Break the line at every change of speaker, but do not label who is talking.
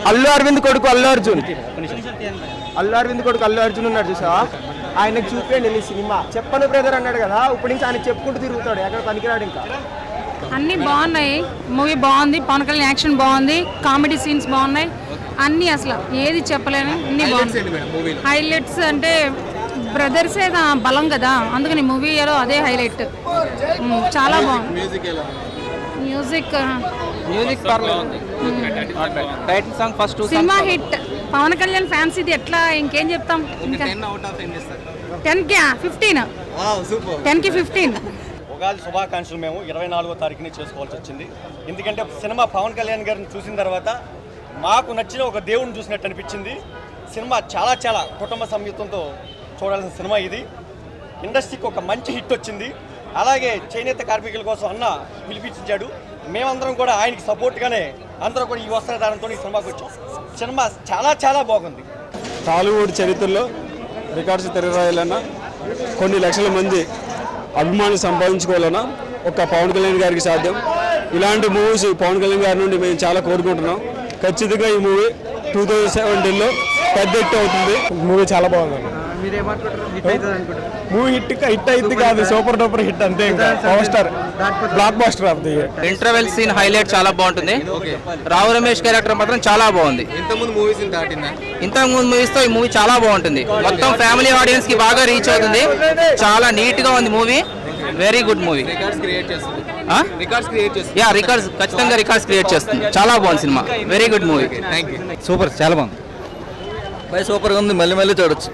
అల్లు అరవింద్ కొడుకు అల్లు అర్జున్ ఉన్నాడు చూసావా? ఆయనకు చూపించండి ఈ సినిమా. చెప్పను బ్రదర్ అన్నాడు కదా, ఇప్పుడు నుంచి ఆయన చెప్పుకుంటూ తిరుగుతాడు, ఎక్కడ పనికిరాడు. ఇంకా
అన్నీ బాగున్నాయి, మూవీ బాగుంది, పవన్ కళ్యాణ్ యాక్షన్ బాగుంది, కామెడీ సీన్స్ బాగున్నాయి, అన్నీ అసలు ఏది చెప్పలేను, అన్నీ బాగుంది. హైలైట్స్ అంటే బ్రదర్సే బలం కదా, అందుకని మూవీలో అదే హైలైట్. చాలా బాగుంది. Music cinema hit. Pawan Kalyan fans ఇది ఎట్లా ఇంకేం చెప్తాం. ఇంకా 10కి 15, 10కి 15.
ఉగాది శుభాకాంక్షలు మేము 24వ తారీఖుని చేసుకోవాల్సి వచ్చింది. ఎందుకంటే సినిమా పవన్ కళ్యాణ్ గారిని చూసిన తర్వాత మాకు నచ్చిన ఒక దేవుడిని చూసినట్టు అనిపించింది. సినిమా చాలా చాలా కుటుంబ సమేతంతో చూడాల్సిన సినిమా ఇది. ఇండస్ట్రీకి ఒక మంచి హిట్ వచ్చింది. అలాగే చేనేత కార్మికుల కోసం అన్న పిలిపించాడు. మేమందరం కూడా ఆయనకి సపోర్ట్గానే అందరూ కూడా ఈ వస్త్రధారణతో ఈ సినిమాకి వచ్చాం. సినిమా చాలా చాలా బాగుంది.
టాలీవుడ్ చరిత్రలో రికార్డ్స్ తిరగాలన్నా, కొన్ని లక్షల మంది అభిమానులు సంపాదించుకోవాలన్నా ఒక పవన్ కళ్యాణ్ గారికి సాధ్యం. ఇలాంటి మూవీస్ పవన్ కళ్యాణ్ గారి నుండి మేము చాలా కోరుకుంటున్నాం. ఖచ్చితంగా ఈ మూవీ 2017లో పెద్ద హిట్ అవుతుంది. మూవీ చాలా బాగుంది. మూవీ హిట్ అయింది కాదు, సూపర్ డూపర్ హిట్ అంతే. ఇంకా power star blockbuster of the year.
Interval scene highlight చాలా బాగుంటుంది. రావు రమేష్ క్యారెక్టర్ మాత్రం చాలా బాగుంది. ఇంతకుముందు మూవీస్ తో ఈ మూవీ చాలా బాగుంటుంది. మొత్తం ఫ్యామిలీ ఆడియన్స్ కి బాగా రీచ్ అవుతుంది. చాలా నీట్ గా ఉంది movie. Very good movie. Records ఖచ్చితంగా రికార్డ్స్ క్రియేట్ చేస్తుంది. చాలా బాగుంది cinema. Very good movie.
Super, చాలా బాగుంది.
సూపర్ గా ఉంది. మళ్ళీ మళ్ళీ చూడొచ్చు.